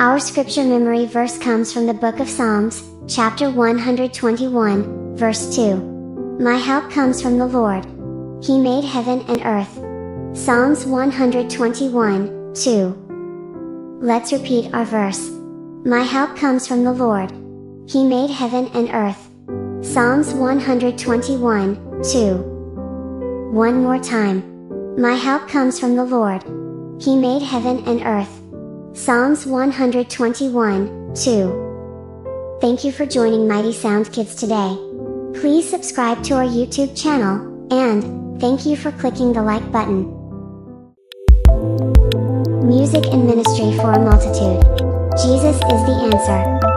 Our scripture memory verse comes from the book of Psalms, chapter 121, verse 2. My help comes from the Lord. He made heaven and earth. Psalms 121, 2. Let's repeat our verse. My help comes from the Lord. He made heaven and earth. Psalms 121, 2. One more time. My help comes from the Lord. He made heaven and earth. Psalms 121, 2. Thank you for joining Mighty Sound Kids today. Please subscribe to our YouTube channel, and thank you for clicking the like button. Music and ministry for a multitude. Jesus is the answer.